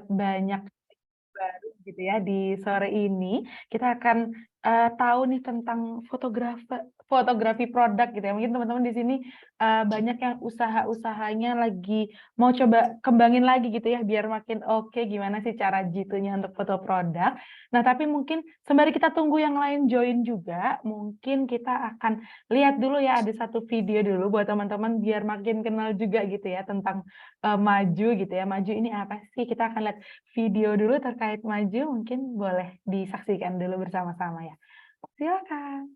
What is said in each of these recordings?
banyak baru gitu ya di sore ini. Kita akan tahu nih tentang fotografi produk gitu ya. Mungkin teman-teman di sini banyak yang usaha-usahanya lagi mau coba kembangin lagi gitu ya biar makin oke gimana sih cara jitunya untuk foto produk. Nah, tapi mungkin sembari kita tunggu yang lain join juga, mungkin kita akan lihat dulu ya ada satu video dulu buat teman-teman biar makin kenal juga gitu ya tentang maju gitu ya. Maju ini apa sih? Kita akan lihat video dulu terkait maju, mungkin boleh disaksikan dulu bersama-sama ya. Silakan.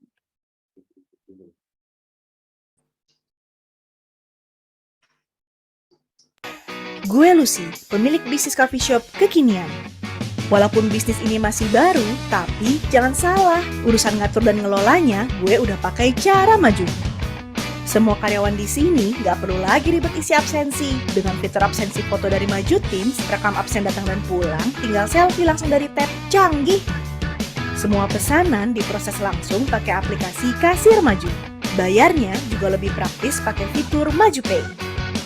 Gue Lucy, pemilik bisnis coffee shop kekinian. Walaupun bisnis ini masih baru, tapi jangan salah, urusan ngatur dan ngelolanya gue udah pakai cara maju. Semua karyawan di sini gak perlu lagi ribet isi absensi. Dengan fitur absensi foto dari Maju Teams, rekam absen datang dan pulang, tinggal selfie langsung dari tab, canggih. Semua pesanan diproses langsung pakai aplikasi Kasir Maju. Bayarnya juga lebih praktis pakai fitur Maju Pay.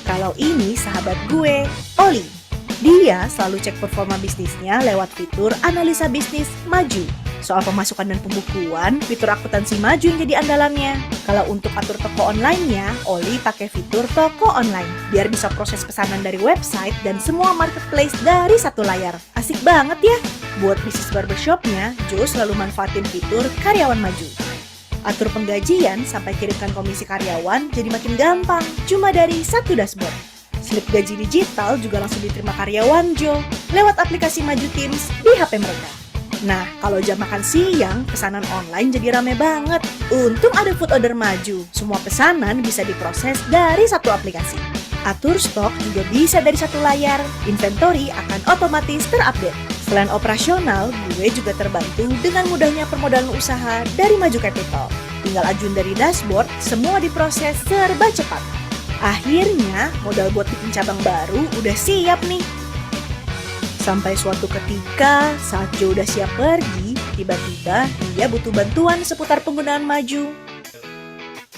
Kalau ini sahabat gue, Oli. Dia selalu cek performa bisnisnya lewat fitur analisa bisnis Maju. Soal pemasukan dan pembukuan, fitur akuntansi Maju yang jadi andalannya. Kalau untuk atur toko online-nya, Oli pakai fitur toko online. Biar bisa proses pesanan dari website dan semua marketplace dari satu layar. Asik banget ya. Buat bisnis barbershop-nya, Joe selalu manfaatin fitur karyawan Maju. Atur penggajian sampai kirimkan komisi karyawan jadi makin gampang, cuma dari satu dashboard. Slip gaji digital juga langsung diterima karyawan Joe lewat aplikasi Maju Teams di HP mereka. Nah, kalau jam makan siang, pesanan online jadi rame banget. Untung ada food order Maju, semua pesanan bisa diproses dari satu aplikasi. Atur stok juga bisa dari satu layar, inventory akan otomatis terupdate. Selain operasional, gue juga terbantu dengan mudahnya permodalan usaha dari Maju Capital. Tinggal ajuin dari dashboard, semua diproses serba cepat. Akhirnya, modal buat bikin cabang baru udah siap nih. Sampai suatu ketika, saat Joe udah siap pergi, tiba-tiba dia butuh bantuan seputar penggunaan Maju.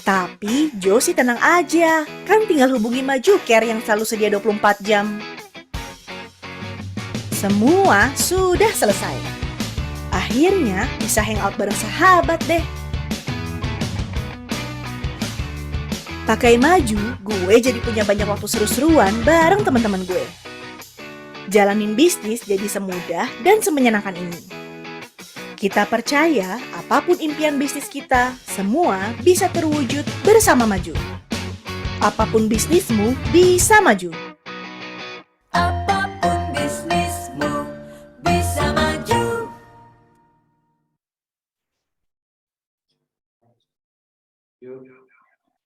Tapi Joe sih tenang aja, kan tinggal hubungi Maju Care yang selalu sedia 24 jam. Semua sudah selesai. Akhirnya bisa hangout bareng sahabat deh. Pakai Maju, gue jadi punya banyak waktu seru-seruan bareng teman-teman gue. Jalanin bisnis jadi semudah dan semenyenangkan ini. Kita percaya apapun impian bisnis kita, semua bisa terwujud bersama Maju. Apapun bisnismu bisa maju. Apapun bisnismu bisa maju.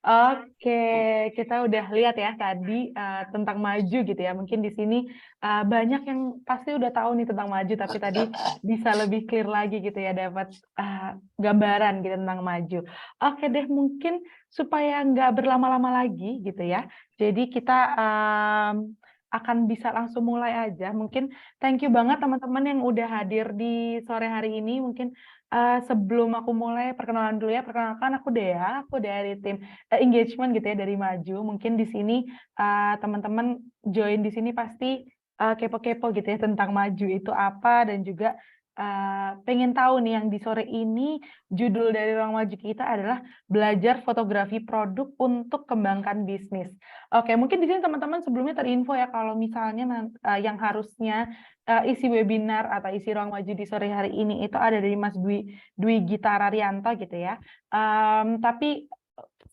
Oke, kita udah lihat ya tadi tentang maju gitu ya. Mungkin di sini banyak yang pasti udah tahu nih tentang maju, tapi tadi bisa lebih clear lagi gitu ya, dapat gambaran gitu tentang maju. Oke deh, mungkin supaya nggak berlama-lama lagi gitu ya. Jadi kita akan bisa langsung mulai aja. Mungkin thank you banget teman-teman yang udah hadir di sore hari ini. Mungkin sebelum aku mulai perkenalan dulu ya, perkenalkan aku Dea, aku dari tim engagement gitu ya dari Maju. Mungkin di sini teman-teman join di sini pasti kepo-kepo gitu ya tentang Maju itu apa dan juga pengen tahu nih yang di sore ini judul dari Ruang Maju kita adalah belajar fotografi produk untuk kembangkan bisnis. Oke, mungkin di sini teman-teman sebelumnya terinfo ya kalau misalnya yang harusnya isi webinar atau isi Ruang Maju di sore hari ini itu ada dari Mas Dwi Gita Rarianto gitu ya. Tapi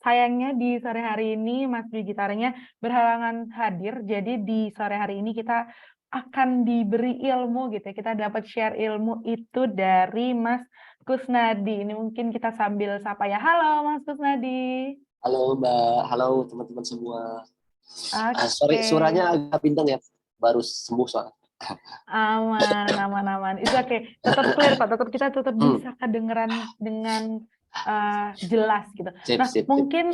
sayangnya di sore hari ini Mas Dwi Gitaranya berhalangan hadir, jadi di sore hari ini kita akan diberi ilmu gitu ya, kita dapat share ilmu itu dari Mas Kusnadi. Ini mungkin kita sambil sapa ya. Halo Mas Kusnadi. Halo Mbak, halo teman-teman semua. Sorry, Oke. suaranya agak bintang ya, baru sembuh soalnya. Aman. Itu oke. Tetap clear kok, kita tetap bisa kedengeran dengan jelas gitu. Nah, mungkin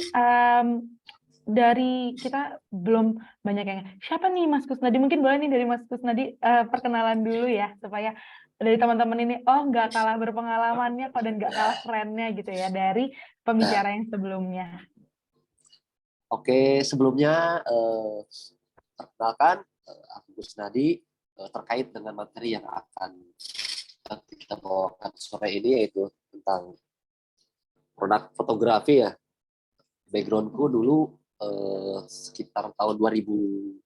dari kita belum banyak yang siapa nih Mas Kusnadi? Mungkin boleh nih dari Mas Kusnadi perkenalan dulu ya supaya dari teman-teman ini nggak kalah berpengalamannya kok dan nggak kalah kerennya gitu ya dari pembicara yang sebelumnya. Oke, sebelumnya perkenalkan aku Kusnadi, terkait dengan materi yang akan kita bawakan sore ini, yaitu tentang produk fotografi ya. Backgroundku dulu sekitar tahun 2010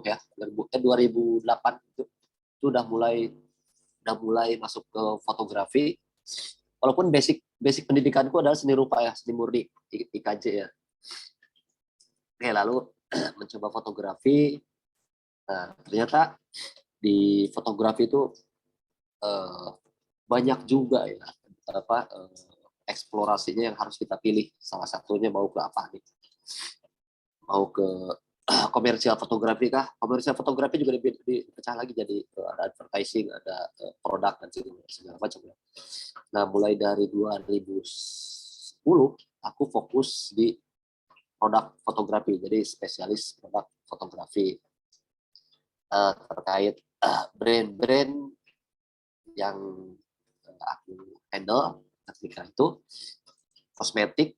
ya, 2008 itu udah mulai masuk ke fotografi. Walaupun basic pendidikanku adalah seni rupa ya, seni murni, IKJ ya. Oke, lalu mencoba fotografi. Nah, ternyata di fotografi itu banyak juga ya eksplorasinya yang harus kita pilih. Salah satunya mau ke apa nih? Mau ke komersial fotografi kah? Komersial fotografi juga dipecah lagi jadi ada advertising, ada produk dan segala macam. Nah, mulai dari 2010 aku fokus di produk fotografi, jadi spesialis produk fotografi terkait brand-brand yang aku handle ketika itu, kosmetik,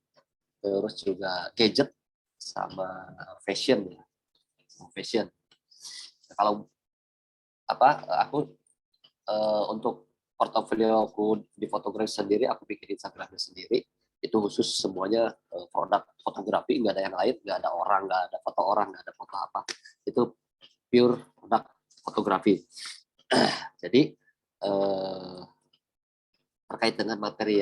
terus juga gadget sama fashion ya, fashion. Kalau aku untuk portofolio aku di fotografi sendiri, aku bikin Instagramnya sendiri, itu khusus semuanya produk fotografi, nggak ada yang lain, nggak ada orang, nggak ada foto orang, nggak ada foto apa, itu pure produk fotografi. Jadi terkait dengan materi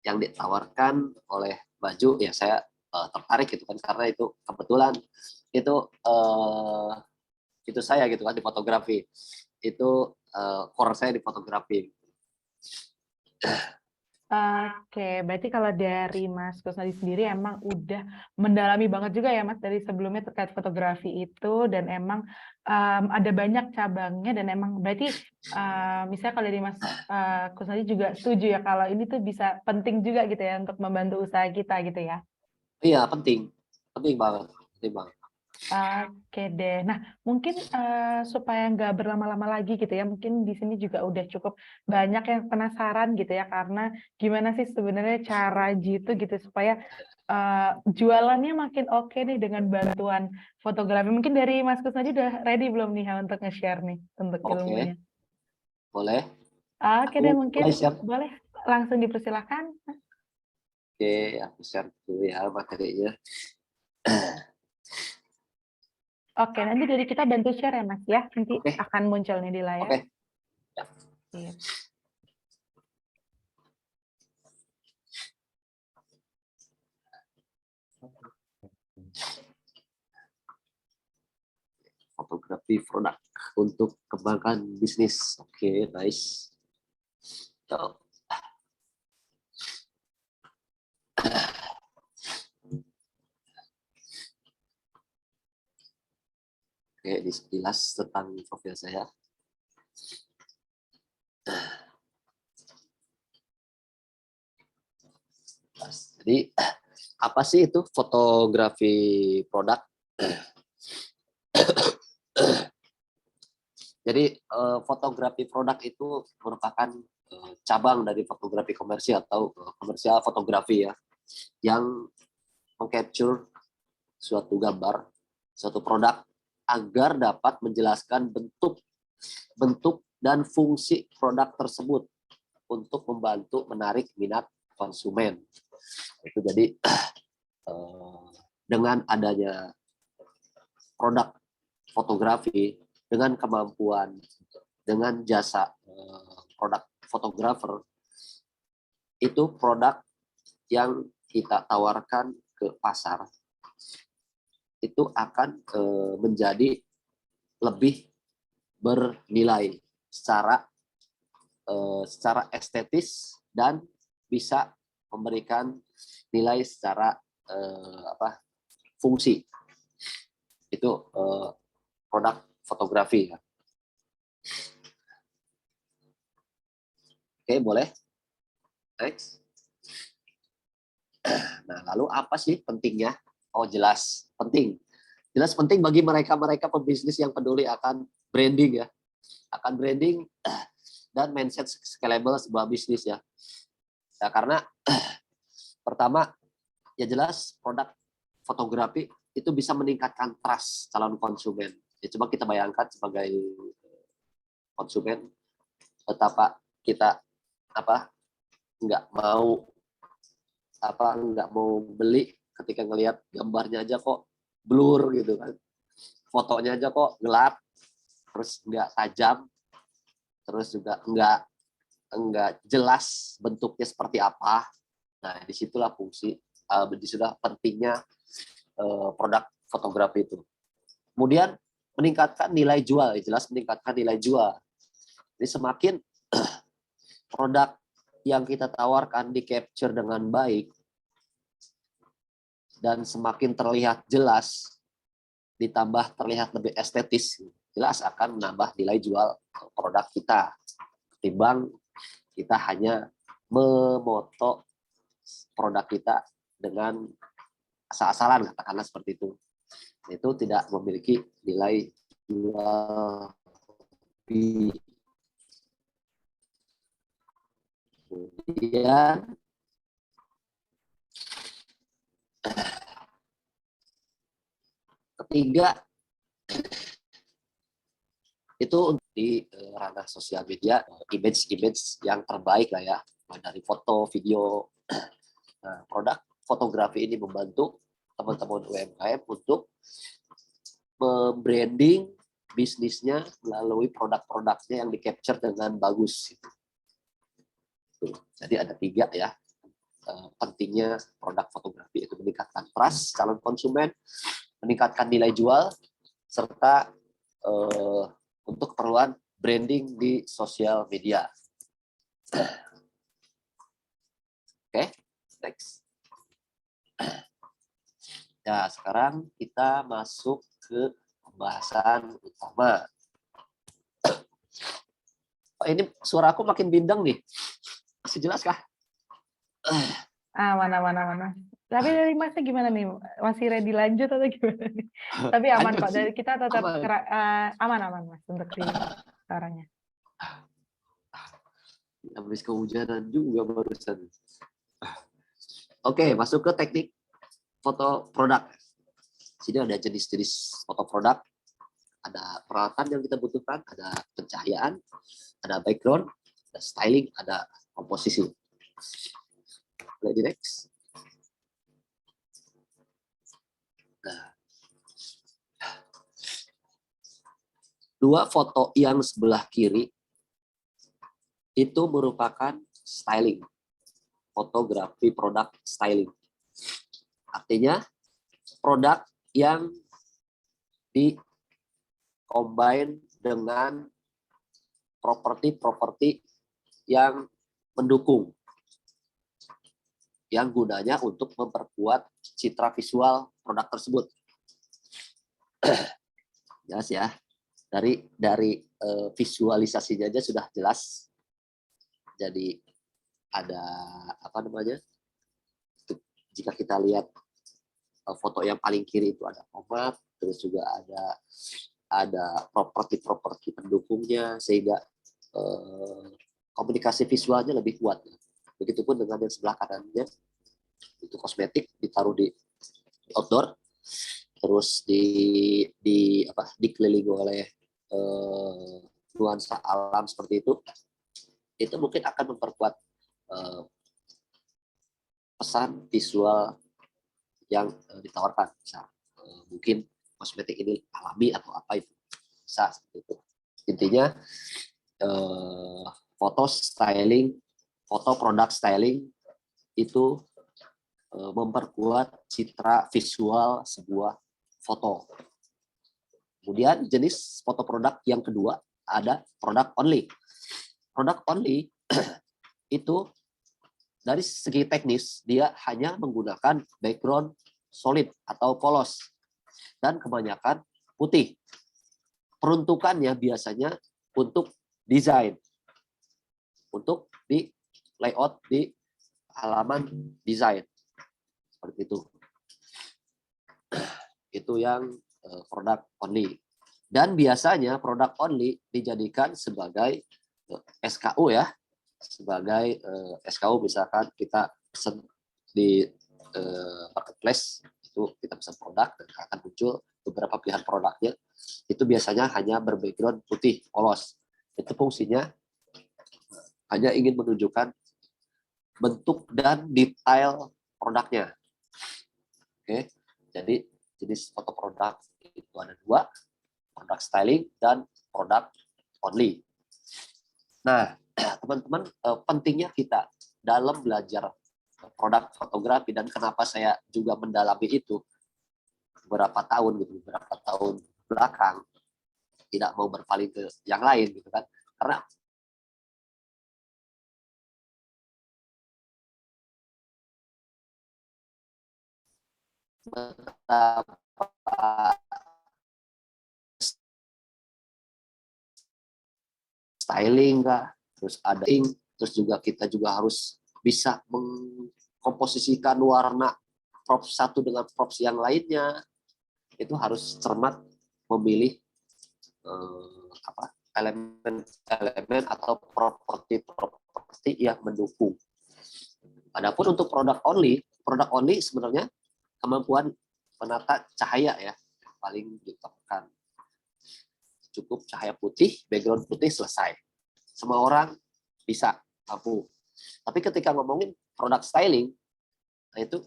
yang ditawarkan oleh Baju, ya saya tertarik gitu kan, karena itu kebetulan itu saya gitu kan di fotografi, itu core saya di fotografi. Oke, berarti kalau dari Mas Kusnadi sendiri emang udah mendalami banget juga ya Mas dari sebelumnya terkait fotografi itu, dan emang ada banyak cabangnya, dan emang berarti misalnya kalau dari Mas Kusnadi juga setuju ya kalau ini tuh bisa penting juga gitu ya untuk membantu usaha kita gitu ya. Iya, penting banget, penting banget. Oke deh. Nah, mungkin supaya nggak berlama-lama lagi gitu ya, mungkin di sini juga udah cukup banyak yang penasaran gitu ya, karena gimana sih sebenarnya cara Jitu gitu supaya jualannya makin oke nih dengan bantuan fotografi. Mungkin dari Mas Kusnadi udah ready belum nih untuk nge-share nih untuk Oke, ilmunya? boleh. Oke Aku deh, mungkin mulai share. boleh langsung dipersilahkan. Oke, aku share dulu ya materinya. Oke, nanti dari kita bantu share ya Mas ya, nanti Oke, akan muncul nih di layar. oke. Ya. Iya. Fotografi produk untuk kembangkan bisnis. Oke, nice. So, oke, sekilas tentang profil saya. Jadi apa sih itu fotografi produk? Jadi fotografi produk itu merupakan cabang dari fotografi komersial atau komersial fotografi ya, yang mengcapture suatu gambar, suatu produk agar dapat menjelaskan bentuk dan fungsi produk tersebut untuk membantu menarik minat konsumen. Itu jadi dengan adanya produk fotografi, dengan kemampuan, dengan jasa produk fotografer, itu produk yang kita tawarkan ke pasar itu akan menjadi lebih bernilai secara estetis dan bisa memberikan nilai secara fungsi. Itu produk fotografi ya. Oke, boleh. Next. Nah, lalu apa sih pentingnya? Oh, jelas penting. Jelas penting bagi mereka pebisnis yang peduli akan branding ya. Akan branding dan mindset scalable sebuah bisnis ya. Ya, karena pertama ya jelas produk fotografi itu bisa meningkatkan trust calon konsumen. Ya, coba kita bayangkan sebagai konsumen betapa kita nggak mau beli ketika ngelihat gambarnya aja kok blur gitu kan, fotonya aja kok gelap, terus nggak tajam, terus juga nggak jelas bentuknya seperti apa. Nah, disitulah disitulah pentingnya produk fotografi itu. Kemudian meningkatkan nilai jual, jelas meningkatkan nilai jual. Jadi semakin produk yang kita tawarkan di capture dengan baik dan semakin terlihat jelas, ditambah terlihat lebih estetis, jelas akan menambah nilai jual produk kita. Ketimbang kita hanya memoto produk kita dengan asal-asalan, katakanlah seperti itu. Itu tidak memiliki nilai jual. Kemudian ketiga itu di ranah sosial media, image yang terbaik lah ya, dari foto, video. Nah, produk fotografi ini membantu teman-teman UMKM untuk membranding bisnisnya melalui produk-produknya yang di-capture dengan bagus. Jadi ada 3 ya pentingnya produk fotografi, itu meningkatkan trust calon konsumen, meningkatkan nilai jual, serta untuk keperluan branding di sosial media. Oke, next. Ya, sekarang kita masuk ke pembahasan utama. Oh, ini suara aku makin bindeng nih. Masih jelas kah? Mana. Tapi dari Masnya gimana nih? Masih ready lanjut atau gimana nih? Tapi aman Lanjut kok, sih. dari kita tetap Aman. aman Mas untuk di suaranya. Habis kehujanan juga barusan. Oke, masuk ke teknik foto produk. Sini ada jenis-jenis foto produk. Ada peralatan yang kita butuhkan, ada pencahayaan, ada background, ada styling, ada komposisi. Lagi next. Nah, 2 foto yang sebelah kiri itu merupakan styling, fotografi produk styling. Artinya produk yang di-combine dengan properti-properti yang mendukung, yang gunanya untuk memperkuat citra visual produk tersebut. Jelas ya, dari visualisasinya aja sudah jelas. Jadi ada jika kita lihat foto yang paling kiri itu ada tomat, terus juga ada properti pendukungnya, sehingga komunikasi visualnya lebih kuat. Begitupun dengan yang sebelah kanannya, itu kosmetik ditaruh di outdoor, terus dikelilingi oleh nuansa alam seperti itu mungkin akan memperkuat pesan visual yang ditawarkan. Bisa mungkin kosmetik ini alami atau apa itu, bisa seperti itu. Intinya foto produk styling itu memperkuat citra visual sebuah foto. Kemudian jenis foto produk yang kedua ada produk only. Produk only itu dari segi teknis dia hanya menggunakan background solid atau polos dan kebanyakan putih. Peruntukannya biasanya untuk desain, untuk di layout di halaman desain seperti itu. Itu yang produk only. Dan biasanya produk only dijadikan sebagai SKU ya, sebagai SKU. Misalkan kita pesan di marketplace, itu kita pesan produk dan akan muncul beberapa pilihan produknya itu biasanya hanya berbackground putih polos. Itu fungsinya hanya ingin menunjukkan bentuk dan detail produknya. Oke, jadi jenis foto produk itu ada dua, produk styling dan produk only. Nah, teman-teman, pentingnya kita dalam belajar produk fotografi dan kenapa saya juga mendalami itu beberapa tahun belakang, tidak mau berpaling ke yang lain gitu kan, karena styling kah, terus ada terus juga kita juga harus bisa mengkomposisikan warna props satu dengan props yang lainnya. Itu harus cermat memilih elemen atau properti yang mendukung. Adapun untuk produk only sebenarnya kemampuan menata cahaya ya yang paling ditekankan. Cukup cahaya putih, background putih, selesai. Semua orang bisa mampu. Tapi ketika ngomongin produk styling, nah itu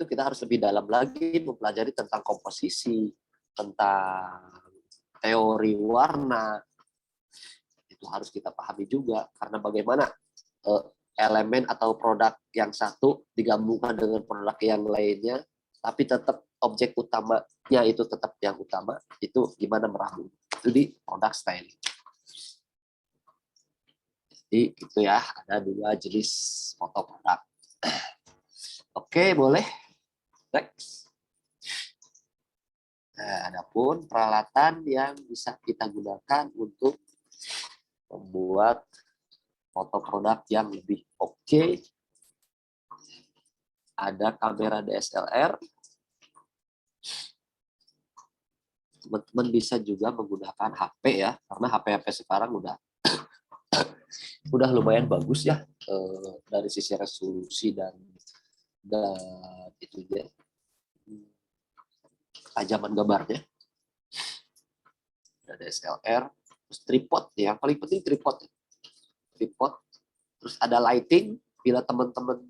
kita harus lebih dalam lagi mempelajari tentang komposisi, tentang teori warna. Itu harus kita pahami juga, karena bagaimana elemen atau produk yang satu digabungkan dengan produk yang lainnya, tapi tetap objek utamanya itu tetap yang utama, itu gimana meramu. Itu di produk styling. Jadi itu ya, ada dua jenis foto produk. Oke, boleh. Next. Nah, adapun peralatan yang bisa kita gunakan untuk membuat foto produk yang lebih oke. Ada kamera DSLR. Teman-teman bisa juga menggunakan HP ya, karena HP sekarang udah lumayan bagus ya dari sisi resolusi dan itu ya, ketajaman gambarnya. Ada DSLR, terus tripod ya, yang paling penting tripod. Terus ada lighting bila teman-teman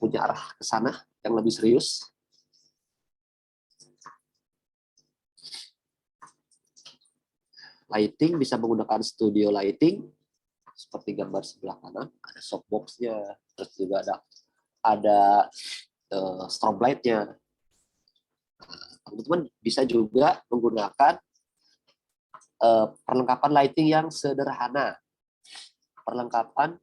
punya arah ke sana yang lebih serius. Lighting bisa menggunakan studio lighting seperti gambar sebelah kanan, ada softbox-nya, terus juga ada strobe light-nya. Teman-teman bisa juga menggunakan perlengkapan lighting yang sederhana, perlengkapan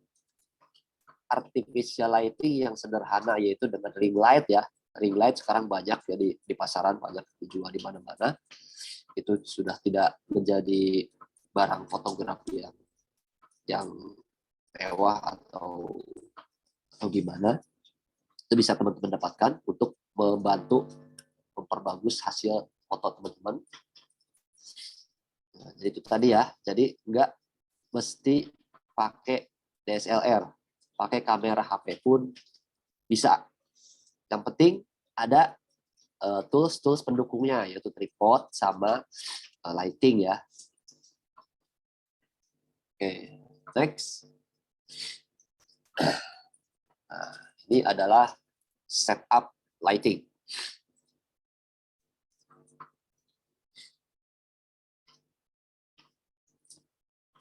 artificial lighting yang sederhana, yaitu dengan ring light ya. Ring light sekarang banyak jadi di pasaran, banyak dijual di mana-mana. Itu sudah tidak menjadi barang fotografi yang mewah atau gimana. Itu bisa teman-teman dapatkan untuk membantu memperbagus hasil foto teman-teman. Nah, jadi itu tadi ya. Jadi nggak mesti pakai DSLR, pakai kamera HP pun bisa. Yang penting ada tools pendukungnya, yaitu tripod sama lighting ya. Oke, next. Nah, ini adalah setup lighting.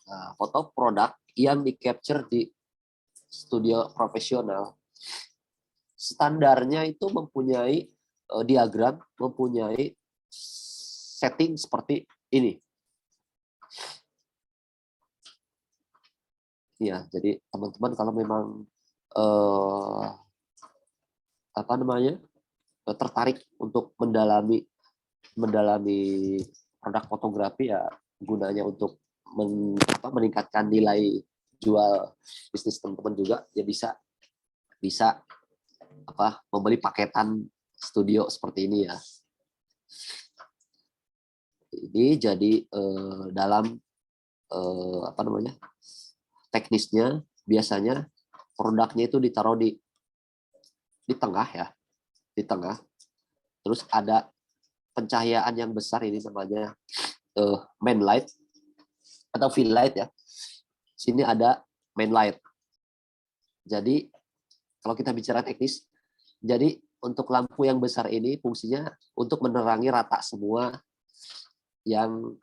Nah, foto produk yang di-capture di studio profesional, standarnya itu mempunyai diagram, mempunyai setting seperti ini. Ya, jadi teman-teman kalau memang tertarik untuk mendalami produk fotografi ya, gunanya untuk meningkatkan nilai jual bisnis teman-teman juga, ya bisa membeli paketan studio seperti ini ya. Ini jadi dalam teknisnya biasanya produknya itu ditaruh di tengah ya, di tengah. Terus ada pencahayaan yang besar, ini namanya main light atau fill light ya. Sini ada main light. Jadi kalau kita bicara teknis, jadi untuk lampu yang besar ini fungsinya untuk menerangi rata semua yang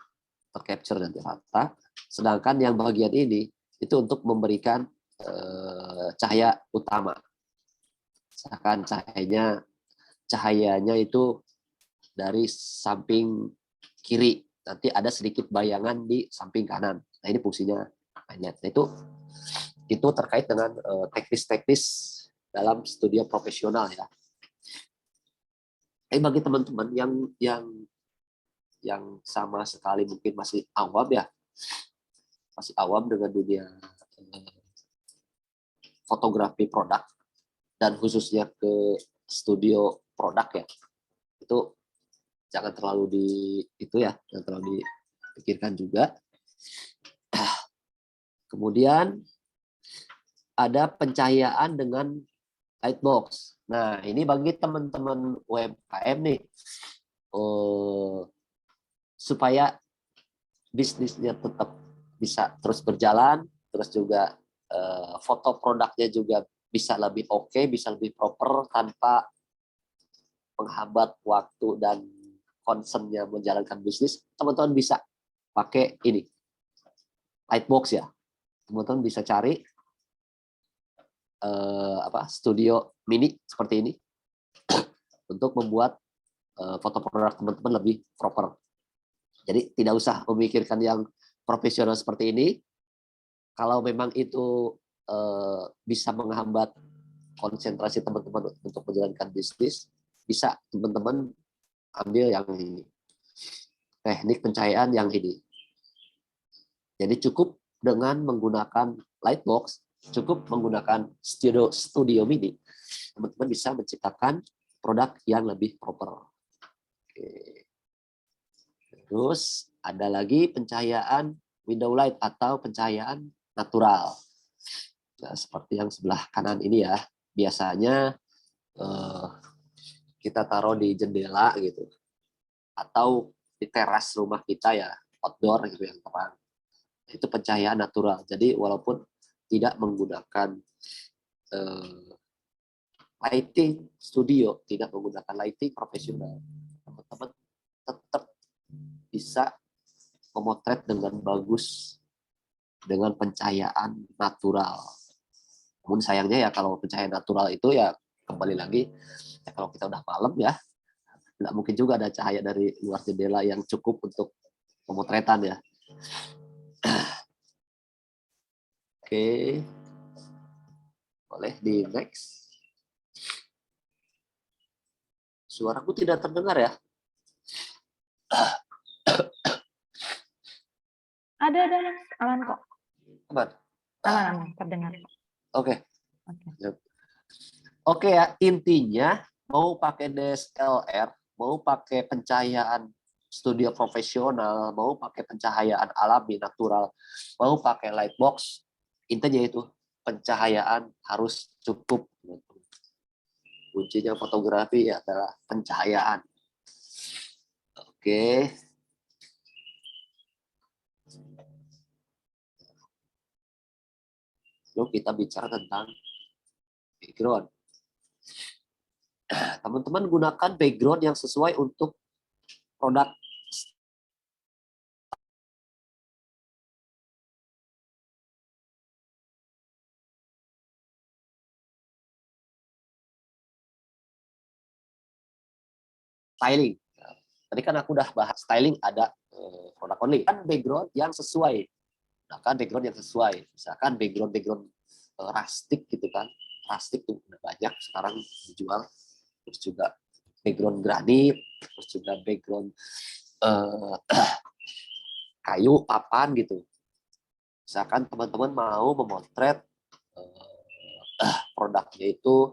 tercapture dan rata. Sedangkan yang bagian ini itu untuk memberikan cahaya utama. Misalkan cahayanya itu dari samping kiri, nanti ada sedikit bayangan di samping kanan. Nah ini fungsinya main light. Nah, itu terkait dengan teknis-teknis dalam studio profesional ya. Tapi bagi teman-teman yang sama sekali mungkin masih awam ya, masih awam dengan dunia fotografi produk dan khususnya ke studio produk ya, itu jangan terlalu jangan terlalu dipikirkan juga. Kemudian ada pencahayaan dengan light box. Nah, ini bagi teman-teman UMKM nih, supaya bisnisnya tetap bisa terus berjalan, terus juga foto produknya juga bisa lebih oke, bisa lebih proper tanpa menghambat waktu dan concernnya menjalankan bisnis. Teman-teman bisa pakai ini light box ya. Teman-teman bisa cari studio mini seperti ini untuk membuat foto produk teman-teman lebih proper. Jadi tidak usah memikirkan yang profesional seperti ini. Kalau memang itu bisa menghambat konsentrasi teman-teman untuk menjalankan bisnis, bisa teman-teman ambil yang ini. Teknik pencahayaan yang ini. Jadi cukup dengan menggunakan light box, cukup menggunakan studio mini, teman-teman bisa menciptakan produk yang lebih proper. Oke. Terus ada lagi pencahayaan window light atau pencahayaan natural. Nah, seperti yang sebelah kanan ini ya, biasanya kita taruh di jendela gitu, atau di teras rumah kita ya, outdoor gitu yang terang. Itu pencahayaan natural. Jadi walaupun tidak menggunakan lighting studio, tidak menggunakan lighting profesional, teman-teman tetap bisa memotret dengan bagus dengan pencahayaan natural. Namun sayangnya ya kalau pencahayaan natural itu ya kembali lagi ya kalau kita udah malam ya tidak mungkin juga ada cahaya dari luar jendela yang cukup untuk pemotretan ya. Oke, boleh di next. Suaraku tidak terdengar ya? Ada Mas, aman kok. Aman. Aman, terdengar. Oke. Oke ya, intinya mau pakai DSLR, mau pakai pencahayaan studio profesional, mau pakai pencahayaan alami natural, mau pakai light box, intinya itu pencahayaan harus cukup. Kuncinya fotografi adalah pencahayaan. Oke. Lalu kita bicara tentang background. Teman-teman gunakan background yang sesuai untuk produk styling. Tadi kan aku udah bahas styling, ada produk only. Kan background yang sesuai. Gunakan background yang sesuai. Misalkan background rustic gitu kan. Rustic tuh udah banyak sekarang dijual. Terus juga background granit, terus juga background kayu, papan gitu. Misalkan teman-teman mau memotret produknya itu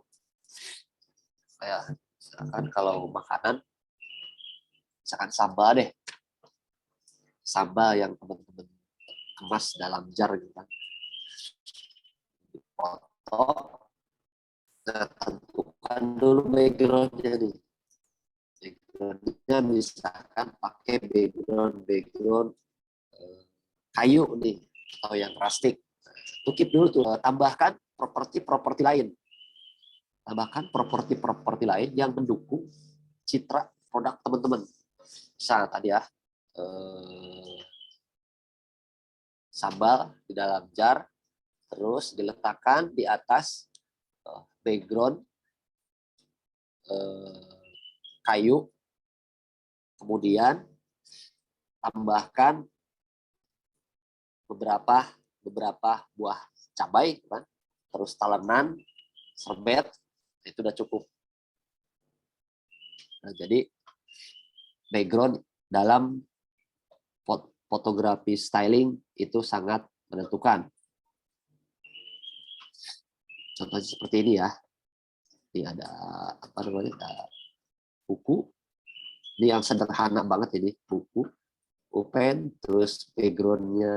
kayak misalkan kalau makanan, misalkan sambal deh, sambal yang teman-teman kemas dalam jar gitu kan, foto, nah, tentukan dulu backgroundnya nih, backgroundnya misalkan pakai background kayu nih atau yang rustic. Tuh keep dulu tuh, tambahkan properti lain. Tambahkan properti lain yang mendukung citra produk teman-teman. Misalnya tadi ya, sambal di dalam jar, terus diletakkan di atas background kayu, kemudian tambahkan beberapa buah cabai, kan? Terus talenan, serbet, itu udah cukup. Nah, jadi background dalam fotografi styling itu sangat menentukan. Contohnya seperti ini ya. Ini ada apa namanya? Ada buku. Ini yang sederhana banget ini, buku. Open, terus backgroundnya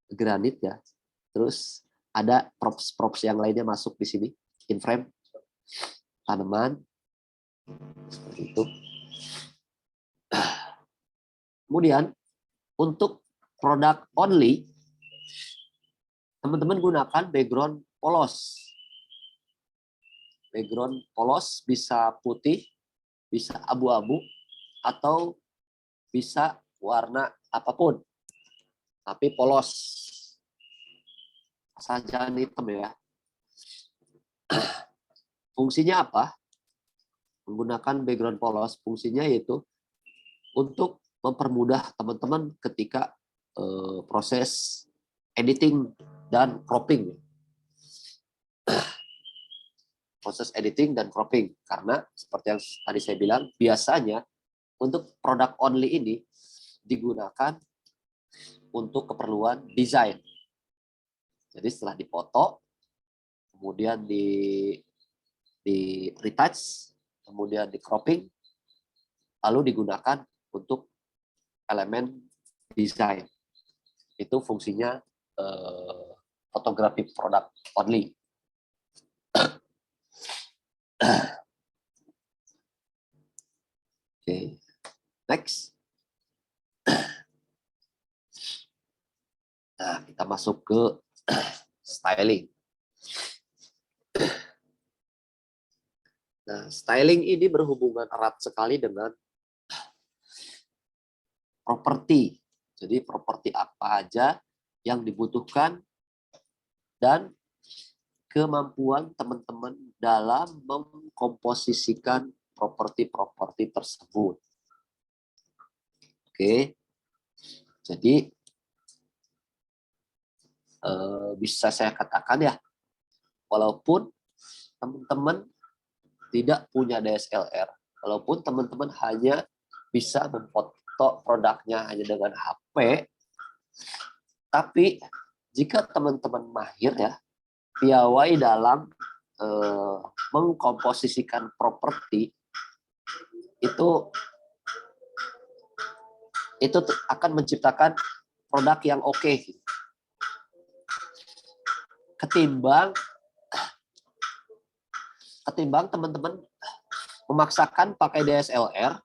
granit ya. Terus ada props yang lainnya masuk di sini. In frame, tanaman, seperti itu. Kemudian untuk produk only, teman-teman gunakan background polos. Background polos bisa putih, bisa abu-abu, atau bisa warna apapun. Tapi polos. Asal jangan hitam ya. Fungsinya apa? Menggunakan background polos, fungsinya yaitu untuk mempermudah teman-teman ketika proses editing dan cropping. Proses editing dan cropping. Karena seperti yang tadi saya bilang, biasanya untuk produk only ini digunakan untuk keperluan desain. Jadi setelah dipoto, kemudian di retouch, kemudian di cropping, lalu digunakan untuk elemen desain. Itu fungsinya fotografi produk only. Oke, next. Nah, kita masuk ke styling. Nah, styling ini berhubungan erat sekali dengan properti. Jadi properti apa aja yang dibutuhkan dan kemampuan teman-teman dalam mengkomposisikan properti-properti tersebut. Oke, jadi bisa saya katakan ya, walaupun teman-teman tidak punya DSLR, walaupun teman-teman hanya bisa memfoto produknya hanya dengan HP, tapi jika teman-teman mahir ya, piawai dalam mengkomposisikan properti, itu akan menciptakan produk yang oke. Ketimbang teman-teman memaksakan pakai DSLR,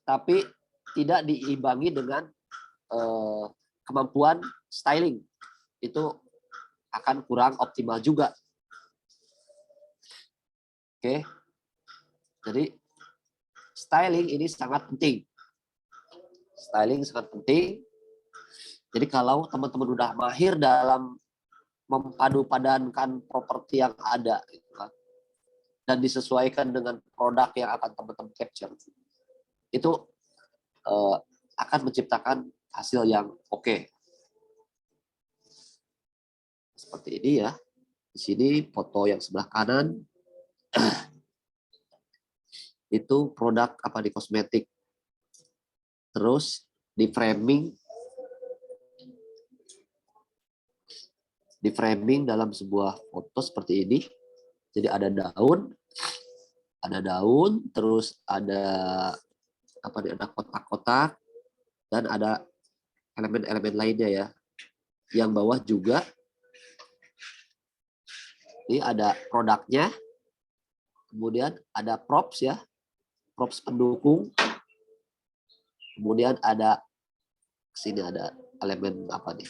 tapi tidak diimbangi dengan kemampuan styling, itu akan kurang optimal juga. Oke, jadi styling ini sangat penting. Styling sangat penting. Jadi kalau teman-teman udah mahir dalam mempadu-padankan properti yang ada, gitu kan, dan disesuaikan dengan produk yang akan teman-teman capture, itu akan menciptakan hasil yang oke. Seperti ini ya. Di sini foto yang sebelah kanan itu produk apa di kosmetik. Terus di framing dalam sebuah foto seperti ini. Jadi ada daun, terus ada apa nih, ada kotak-kotak, dan ada elemen-elemen lainnya ya. Yang bawah juga ini ada produknya, kemudian ada props ya, props pendukung, kemudian ada sini ada elemen apa nih,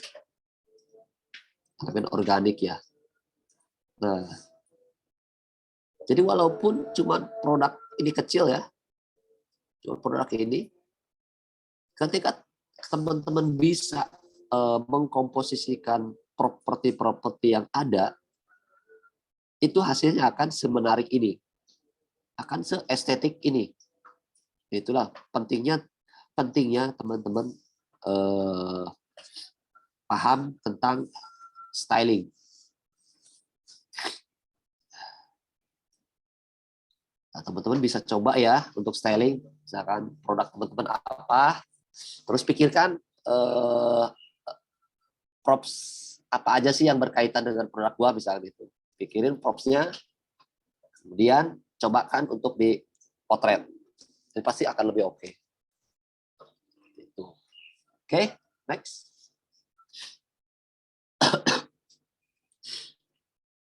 elemen organik ya. Nah, jadi walaupun cuma produk ini kecil ya, cuma produk ini, ketika teman-teman bisa mengkomposisikan properti-properti yang ada, itu hasilnya akan semenarik ini, akan seestetik ini. Itulah pentingnya teman-teman paham tentang styling. Nah, teman-teman bisa coba ya untuk styling, misalkan produk teman-teman apa, terus pikirkan props apa aja sih yang berkaitan dengan produk gua misalnya gitu. Pikirin propsnya, kemudian cobakan untuk dipotret. Jadi pasti akan lebih oke. Gitu. Oke, next.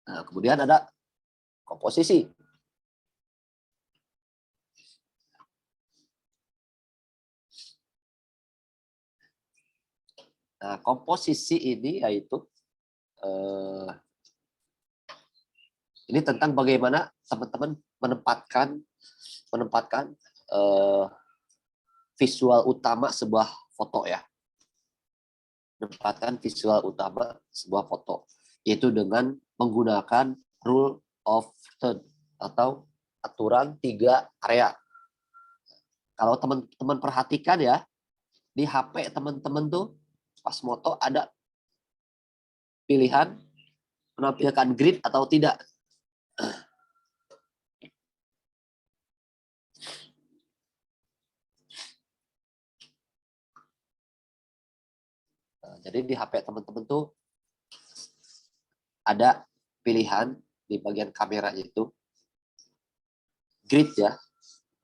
Nah, kemudian ada komposisi. Nah, komposisi ini yaitu ini tentang bagaimana teman-teman menempatkan visual utama sebuah foto ya. Menempatkan visual utama sebuah foto, yaitu dengan menggunakan rule of third atau aturan 3 area. Kalau teman-teman perhatikan ya, di HP teman-teman tuh pas foto ada pilihan menampilkan grid atau tidak. Nah, jadi di HP teman-teman tuh ada pilihan di bagian kamera itu grid ya.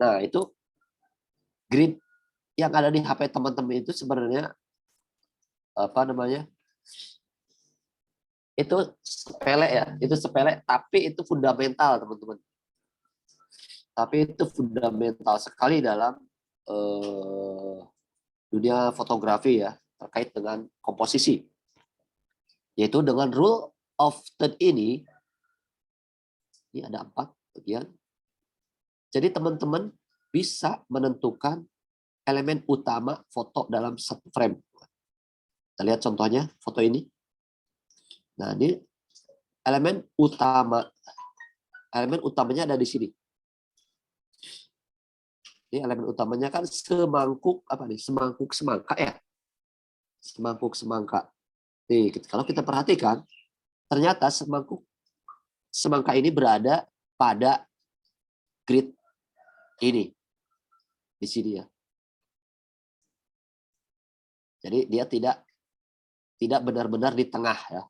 Nah, itu grid yang ada di HP teman-teman itu sebenarnya apa namanya? Itu sepele ya, itu sepele tapi itu fundamental teman-teman. Tapi itu fundamental sekali dalam dunia fotografi ya, terkait dengan komposisi. Yaitu dengan rule of third ini ada 4 bagian. Jadi teman-teman bisa menentukan elemen utama foto dalam satu frame. Kita lihat contohnya foto ini. Nah, ini elemen utamanya ada di sini. Ini elemen utamanya kan semangkuk apa nih? Semangkuk semangka ya. Semangkuk semangka. Nih, kalau kita perhatikan, ternyata semangkuk semangka ini berada pada grid ini di sini ya. Jadi dia tidak benar-benar di tengah ya.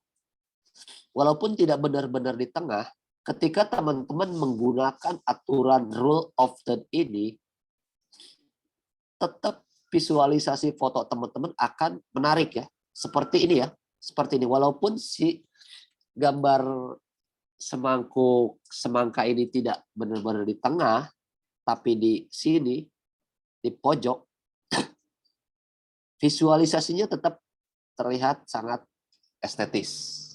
Walaupun tidak benar-benar di tengah, ketika teman-teman menggunakan aturan rule of third ini, tetap visualisasi foto teman-teman akan menarik ya. Seperti ini ya, seperti ini. Walaupun si gambar semangkuk semangka ini tidak benar-benar di tengah, tapi di sini, di pojok, visualisasinya tetap terlihat sangat estetis.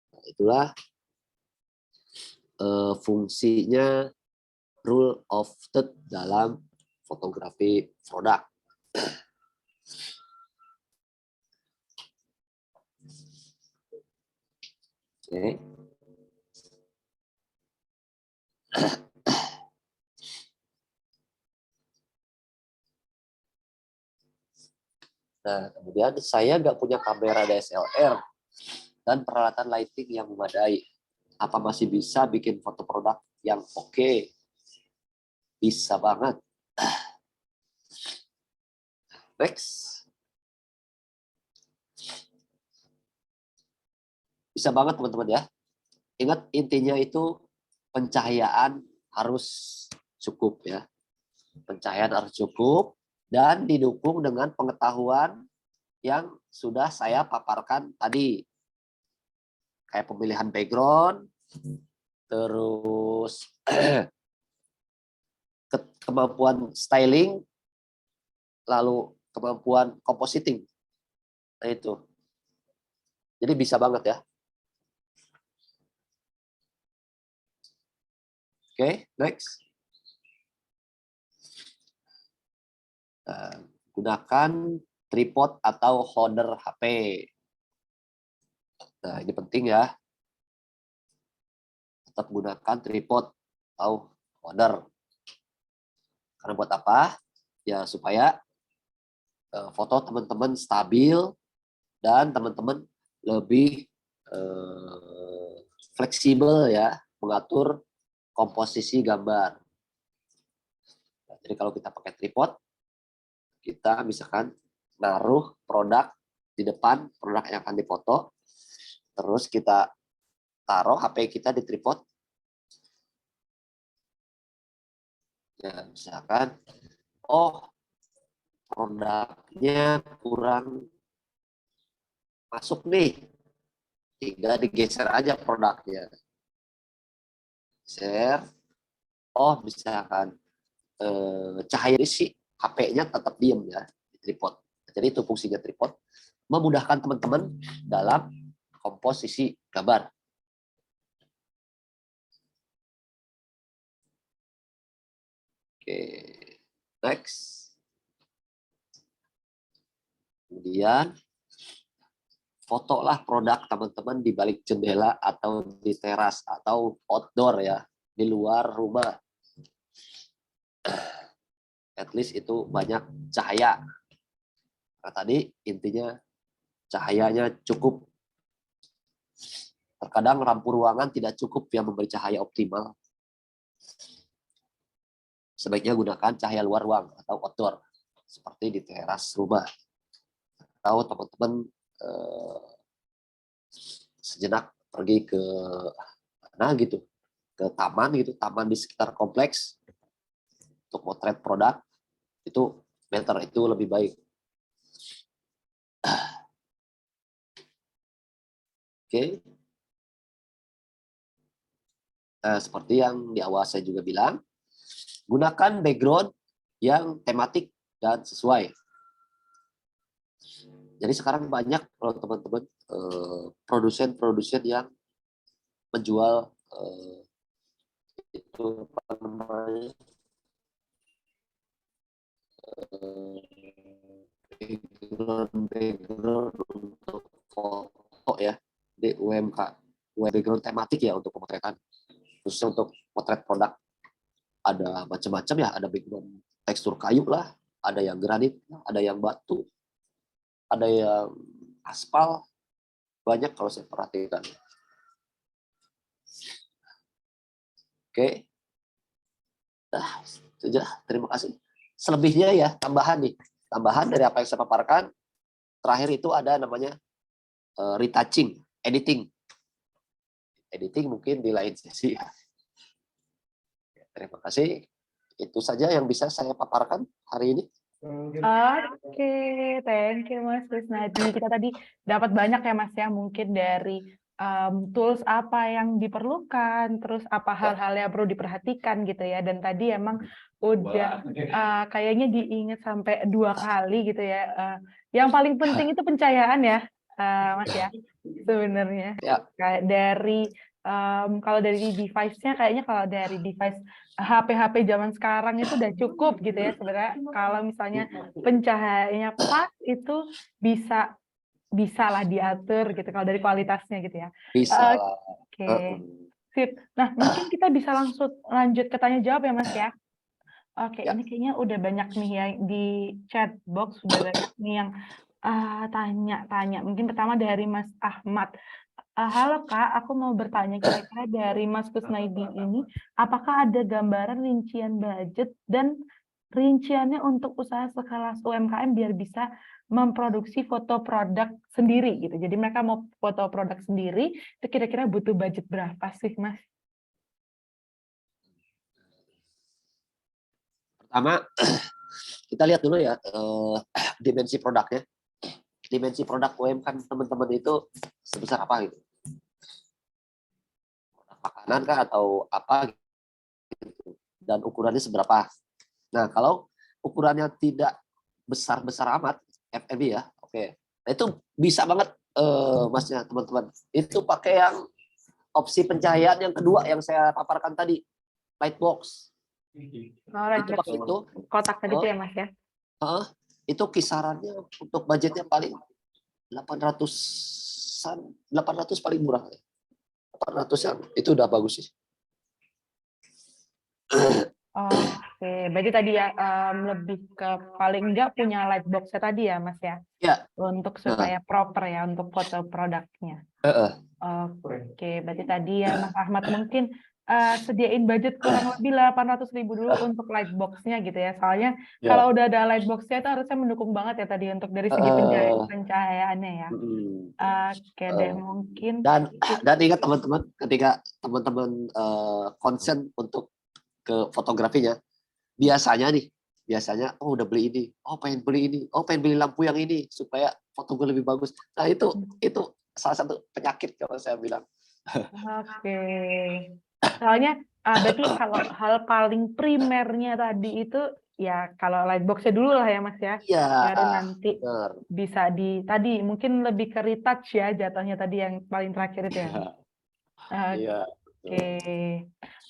Nah, itulah fungsinya rule of third dalam fotografi produk. Oke. Nah, kemudian saya nggak punya kamera DSLR dan peralatan lighting yang memadai. Apa masih bisa bikin foto produk yang oke? Bisa banget. Next. Bisa banget teman-teman ya. Ingat intinya itu pencahayaan harus cukup ya. Pencahayaan harus cukup dan didukung dengan pengetahuan yang sudah saya paparkan tadi. Kayak pemilihan background, terus kemampuan styling, lalu kemampuan compositing. Nah itu. Jadi bisa banget ya. Oke, next. Gunakan tripod atau holder HP. Nah, ini penting ya. Tetap gunakan tripod atau holder. Karena buat apa? Ya supaya foto teman-teman stabil dan teman-teman lebih fleksibel ya mengatur komposisi gambar. Nah, jadi kalau kita pakai tripod, kita misalkan naruh produk di depan produk yang akan difoto, terus kita taruh HP kita di tripod. Ya, misalkan, oh produknya kurang masuk nih, tinggal digeser aja produknya. Share, oh misalkan cahaya isi HP-nya tetap diem ya di tripod. Jadi itu fungsinya tripod, memudahkan teman-teman dalam komposisi gambar. Oke, next. Kemudian fotolah produk teman-teman di balik jendela atau di teras atau outdoor ya, di luar rumah. At least itu banyak cahaya. Nah, tadi intinya cahayanya cukup. Terkadang lampu ruangan tidak cukup yang memberi cahaya optimal. Sebaiknya gunakan cahaya luar ruang atau outdoor, seperti di teras rumah. Atau teman-teman sejenak pergi ke mana gitu, ke taman gitu, taman di sekitar kompleks untuk motret produk, itu better, itu lebih baik. Oke. Nah, seperti yang di awal saya juga bilang, gunakan background yang tematik dan sesuai. Jadi sekarang banyak kalau teman-teman produsen-produsen yang menjual itu apa namanya, background untuk foto ya, di UMK, background tematik ya untuk pemotretan. Khusus untuk potret produk ada macam-macam ya, ada background tekstur kayu lah, ada yang granit, ada yang batu, ada yang aspal, banyak kalau saya perhatikan. Oke, nah sudah, terima kasih. Selebihnya ya tambahan nih, tambahan dari apa yang saya paparkan. Terakhir itu ada namanya retouching, editing. Editing mungkin di lain sesi. Terima kasih. Itu saja yang bisa saya paparkan hari ini. Oke, thank you Mas Krisnadi. Kita tadi dapat banyak ya Mas ya, mungkin dari tools apa yang diperlukan, terus apa hal-hal yang perlu diperhatikan gitu ya. Dan tadi emang udah kayaknya diingat sampai 2 kali gitu ya. Yang paling penting itu pencahayaan ya, Mas ya, sebenarnya. Ya. Kayak dari kalau dari device-nya, kayaknya kalau dari device HP-HP zaman sekarang itu udah cukup gitu ya sebenarnya. Kalau misalnya pencahayaannya pas, itu bisa lah diatur gitu kalau dari kualitasnya gitu ya. Bisa. Oke, sip. Nah, mungkin kita bisa langsung lanjut ke tanya jawab ya Mas ya. Oke, Ya. ini kayaknya udah banyak nih ya di chat box, udah banyak nih yang tanya-tanya. Mungkin pertama dari Mas Ahmad. Halo Kak, aku mau bertanya kira-kira dari Mas Kusnaidi ini, apakah ada gambaran rincian budget dan rinciannya untuk usaha sekelas UMKM biar bisa memproduksi foto produk sendiri gitu. Jadi mereka mau foto produk sendiri, itu kira-kira butuh budget berapa sih Mas? Pertama, kita lihat dulu ya dimensi produknya. Dimensi produk UMKM teman-teman itu sebesar apa gitu. makanan kah atau apa gitu. Dan ukurannya seberapa. Nah, kalau ukurannya tidak besar-besar amat, FNB ya, oke. Nah, itu bisa banget masnya teman-teman. Itu pakai yang opsi pencahayaan yang kedua yang saya paparkan tadi, lightbox. Alright, Itu pakai itu, kotak tadi oh, tuh ya Mas ya. itu kisarannya untuk budgetnya paling 800-an, 800 paling murah. 800 yang itu udah bagus sih. Oke, berarti tadi ya lebih ke paling enggak punya lightbox-nya tadi ya Mas ya, Ya, untuk supaya proper ya untuk foto produknya. Oke, berarti tadi ya Mas Ahmad mungkin sediain budget kurang lebih 800.000 dulu untuk lightbox-nya gitu ya. Soalnya kalau udah ada lightbox-nya itu harusnya mendukung banget ya tadi untuk dari segi pencahayaannya ya. Oke deh, mungkin dan ingat teman-teman, ketika teman-teman concern untuk ke fotografinya, biasanya oh udah beli ini, oh pengen beli ini, oh pengen beli lampu yang ini supaya foto gue lebih bagus. Nah itu salah satu penyakit kalau saya bilang. Oke. Soalnya berarti kalau hal paling primernya tadi itu ya kalau lightbox-nya dulu lah ya Mas ya. Iya. Baru nanti Benar. bisa tadi mungkin lebih ke retouch ya jatuhnya tadi yang paling terakhir itu ya. Iya.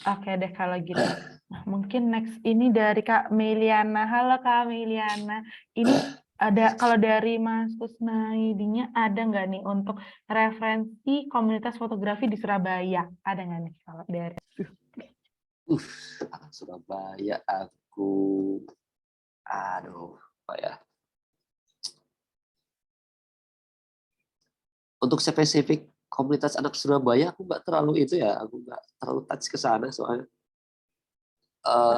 Oke deh kalau gitu. Nah, mungkin next ini dari Kak Meliana. Halo Kak Meliana. Ini ada kalau dari Mas Kusnaidinya ada nggak nih untuk referensi komunitas fotografi di Surabaya? Ada nggak nih kalau dari Surabaya aku apa ya? Untuk spesifik komunitas anak Surabaya aku nggak terlalu aku nggak terlalu touch ke sana soalnya.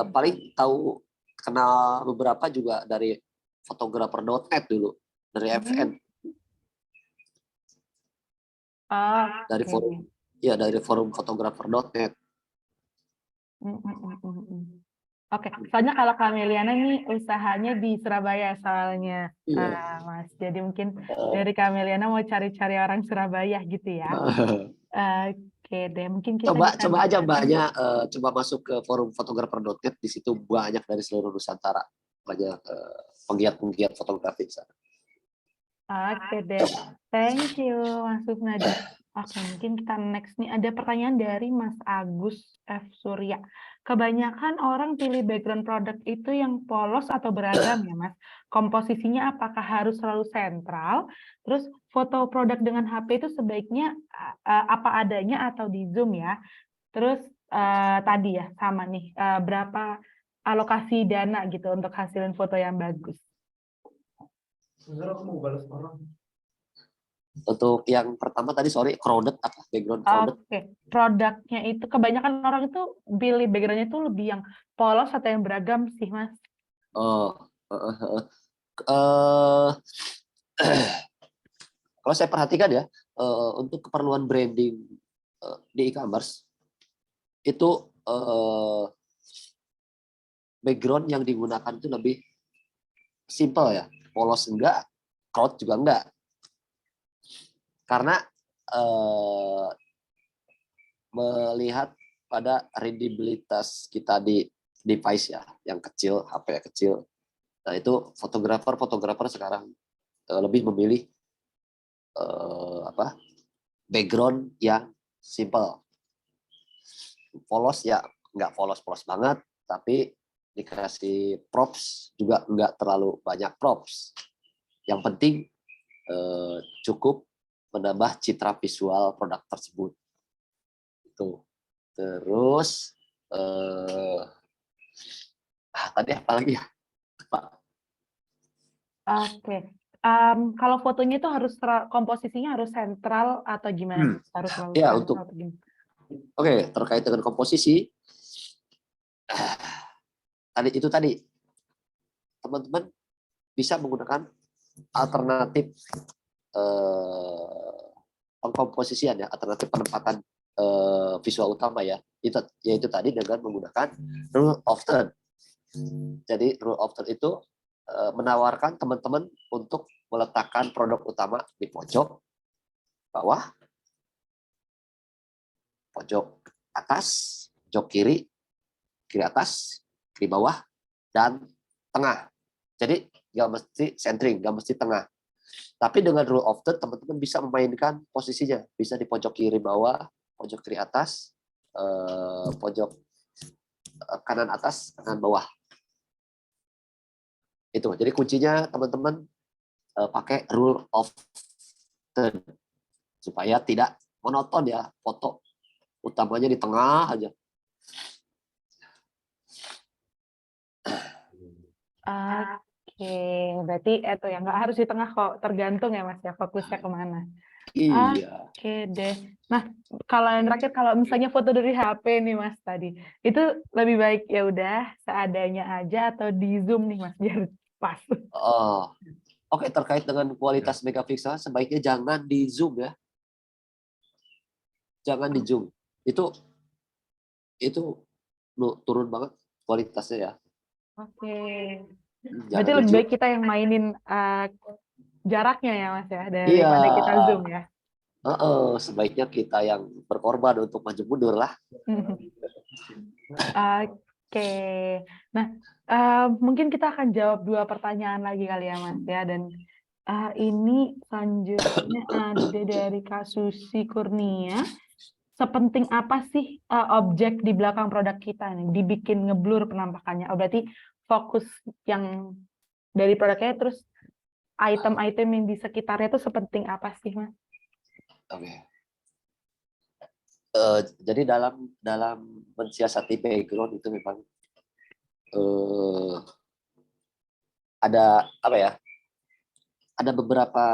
Paling tahu kenal beberapa juga dari fotografer.net dulu, dari FN. Dari forum dari forum fotografer.net. Oke, soalnya kalau Kameliana nih usahanya di Surabaya soalnya, Mas. Jadi mungkin dari Kameliana mau cari-cari orang Surabaya gitu ya. Oke deh, mungkin kita coba aja mbaknya coba masuk ke forum fotografer.net, di situ banyak dari seluruh Nusantara, banyak penggiat-penggiat fotografi di sana. Oke deh, thank you Mas Kusnadi. Oke, mungkin kita next nih ada pertanyaan dari Mas Agus F. Surya. Kebanyakan orang pilih background produk itu yang polos atau beragam ya Mas. Komposisinya apakah harus selalu sentral? Terus foto produk dengan HP itu sebaiknya apa adanya atau di zoom ya? Terus tadi ya sama nih, berapa alokasi dana gitu untuk hasilin foto yang bagus? Sebenarnya aku mau balas orang. Untuk yang pertama tadi, crowded apa? Background crowded. Oke, produknya itu kebanyakan orang itu pilih backgroundnya itu lebih yang polos atau yang beragam sih, Mas? Kalau saya perhatikan ya, untuk keperluan branding di e-commerce itu background yang digunakan itu lebih simple ya, polos enggak, crowd juga enggak. Karena melihat pada readabilitas kita di device ya, yang kecil, HP kecil. Nah itu fotografer sekarang lebih memilih background yang simple. Polos ya nggak polos-polos banget, tapi dikasih props juga nggak terlalu banyak props. Yang penting cukup menambah citra visual produk tersebut. Itu. Terus tadi apa lagi ya? Oke. Kalau fotonya itu harus komposisinya harus sentral atau gimana? Harus selalu ya, sentral atau gimana? Oke, terkait dengan komposisi, tadi teman-teman bisa menggunakan alternatif pengkomposisian ya, alternatif penempatan visual utama ya, yaitu tadi dengan menggunakan rule of third. Jadi rule of third itu menawarkan teman-teman untuk meletakkan produk utama di pojok bawah, pojok atas, pojok kiri, kiri atas, kiri bawah, dan tengah. Jadi nggak mesti centering, nggak mesti tengah. Tapi dengan rule of third, teman-teman bisa memainkan posisinya. Bisa di pojok kiri bawah, pojok kiri atas, pojok kanan atas, kanan bawah. Itu. Jadi kuncinya teman-teman pakai rule of third supaya tidak monoton ya, foto utamanya di tengah aja. Oke, berarti itu ya nggak harus di tengah kok, tergantung ya Mas ya fokusnya kemana. Iya. Oke deh. Nah, kalau yang terakhir kalau misalnya foto dari HP nih Mas tadi, itu lebih baik ya udah seadanya aja atau di zoom nih Mas biar pas. Oh, oke, terkait dengan kualitas megapiksel sebaiknya jangan di zoom ya. Jangan di zoom. Itu turun banget kualitasnya ya. Oke. Jangan Berarti di lebih zoom. baik kita yang mainin jaraknya ya Mas ya Iya. daripada kita zoom ya. Sebaiknya kita yang berkorban untuk maju mundur lah. Oke. Nah, mungkin kita akan jawab 2 pertanyaan lagi kali ya Mas ya dan ini selanjutnya ada dari Kak Susi Kurnia. Sepenting apa sih objek di belakang produk kita nih dibikin ngeblur penampakannya? Oh, berarti fokus yang dari produknya terus item-item yang di sekitarnya itu sepenting apa sih Mas? Oke. Jadi dalam mensiasati background itu memang ada apa ya? Ada beberapa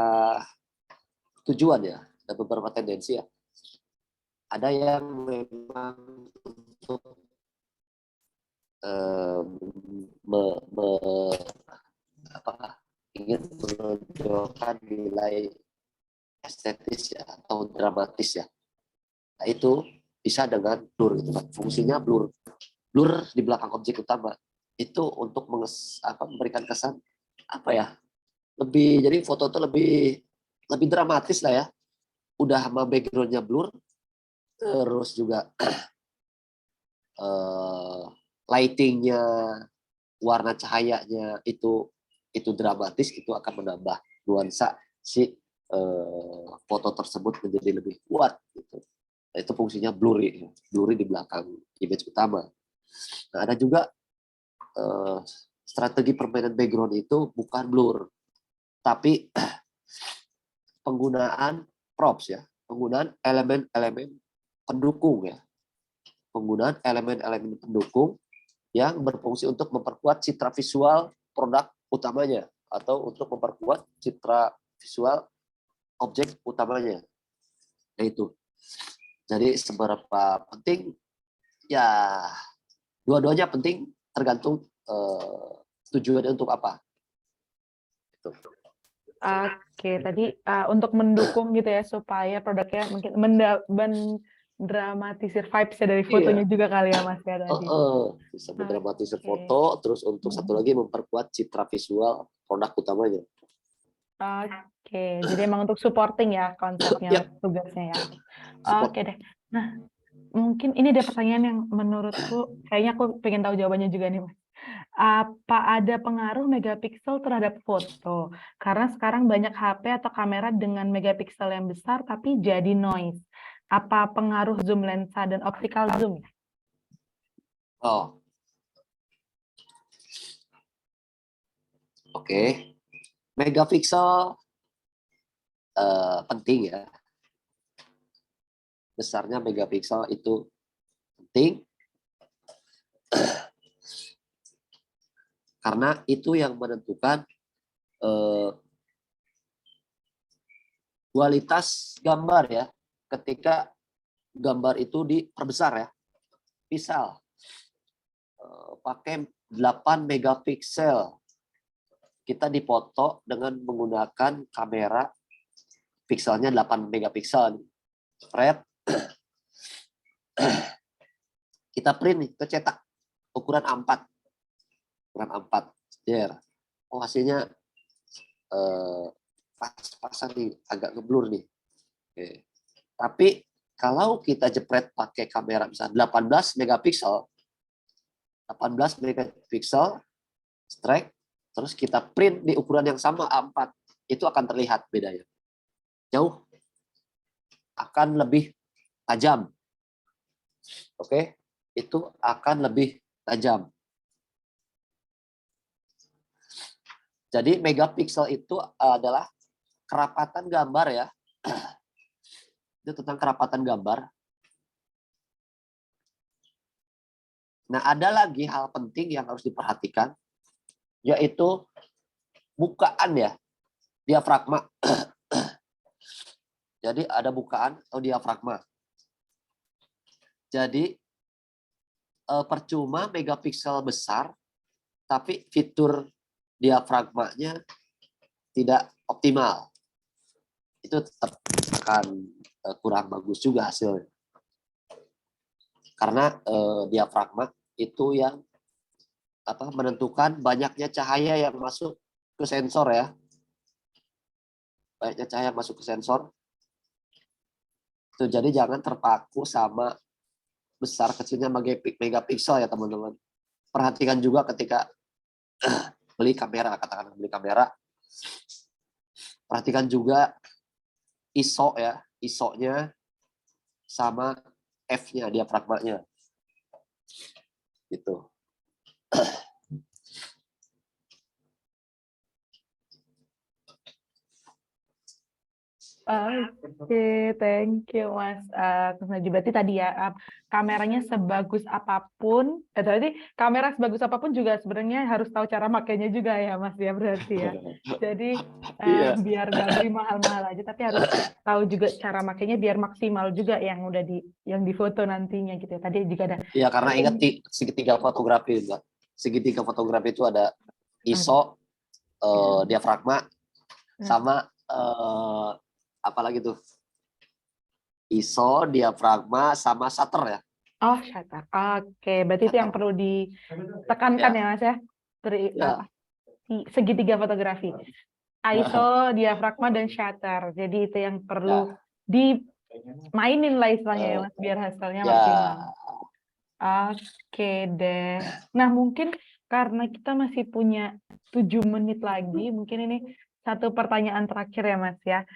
tujuan ya, ada beberapa tendensi ya. Ada yang memang untuk ingin menonjolkan nilai estetis ya atau dramatis ya. Nah itu bisa dengan blur gitu kan. Fungsinya blur di belakang objek utama itu untuk memberikan kesan apa ya? Jadi foto itu lebih dramatis lah ya. Udah sama backgroundnya blur, terus juga lightingnya, warna cahayanya itu dramatis, itu akan menambah nuansa si foto tersebut menjadi lebih kuat gitu. Nah, itu fungsinya blurry di belakang image utama. Nah, ada juga strategi permainan background itu bukan blur, tapi penggunaan props ya, penggunaan elemen-elemen pendukung ya, penggunaan elemen-elemen pendukung yang berfungsi untuk memperkuat citra visual produk utamanya atau untuk memperkuat citra visual objek utamanya. Nah itu. Jadi seberapa penting ya, dua-duanya penting tergantung tujuannya untuk apa. Gitu. Oke, tadi untuk mendukung gitu ya supaya produknya mungkin mendramatisir vibes dari fotonya juga kali ya Mas ya tadi. Bisa mendramatisir Oke. foto, terus untuk satu lagi memperkuat citra visual produk utamanya. Oke, jadi emang untuk supporting ya konsepnya, tugasnya ya. Support. Oke deh. Nah, mungkin ini ada pertanyaan yang menurutku kayaknya aku pengen tahu jawabannya juga nih Mas. Apa ada pengaruh megapiksel terhadap foto? Karena sekarang banyak HP atau kamera dengan megapiksel yang besar tapi jadi noise. Apa pengaruh zoom lensa dan optical zoom? Oh, oke. Megapiksel penting ya. Besarnya megapiksel itu penting karena itu yang menentukan kualitas gambar ya. Ketika gambar itu diperbesar ya. Misal pakai 8 megapiksel. Kita dipoto dengan menggunakan kamera pikselnya 8 megapiksel. Spread. Kita print nih, kita cetak ukuran A4. Ukuran A4. Oh, hasilnya pas-pasan nih, agak ngeblur nih. Oke. Tapi Kalau kita jepret pakai kamera misalnya 18 megapiksel, strike, terus kita print di ukuran yang sama A4, itu akan terlihat bedanya. Jauh akan lebih tajam. Oke, itu akan lebih tajam. Jadi megapiksel itu adalah kerapatan gambar ya. Itu tentang kerapatan gambar. Nah, ada lagi hal penting yang harus diperhatikan, yaitu bukaan ya, diafragma. Jadi ada bukaan atau diafragma. Jadi percuma megapiksel besar, tapi fitur diafragmanya tidak optimal. Itu tetap akan kurang bagus juga hasilnya. Karena diafragma itu yang menentukan banyaknya cahaya yang masuk ke sensor ya. Banyaknya cahaya yang masuk ke sensor. Itu jadi jangan terpaku sama besar kecilnya megapiksel ya teman-teman. Perhatikan juga ketika beli kamera, katakan beli kamera. Perhatikan juga ISO ya, ISO-nya sama F-nya, diafragmanya. Gitu. Oke, thank you Mas Kusnadi. Berarti tadi ya kameranya sebagus apapun, berarti kamera sebagus apapun juga sebenarnya harus tahu cara makainya juga ya Mas ya berarti ya. Jadi Iya. biar nggak beli mahal-mahal aja, tapi harus tahu juga cara makainya biar maksimal juga yang udah yang difoto nantinya gitu ya. Tadi juga ada. Iya, karena ingat segitiga fotografi, Mbak. Segitiga fotografi itu ada ISO, diafragma, sama apalagi tuh? ISO, diafragma, sama shutter ya. Oh, shutter. Oke, berarti itu yang perlu ditekankan ya Mas ya. Ya. Segitiga fotografi. ISO, diafragma, dan shutter. Jadi itu yang perlu dimainin lah istilahnya ya Mas, biar hasilnya maksimal. Oke deh. Nah mungkin karena kita masih punya 7 menit lagi, mungkin ini satu pertanyaan terakhir ya Mas ya.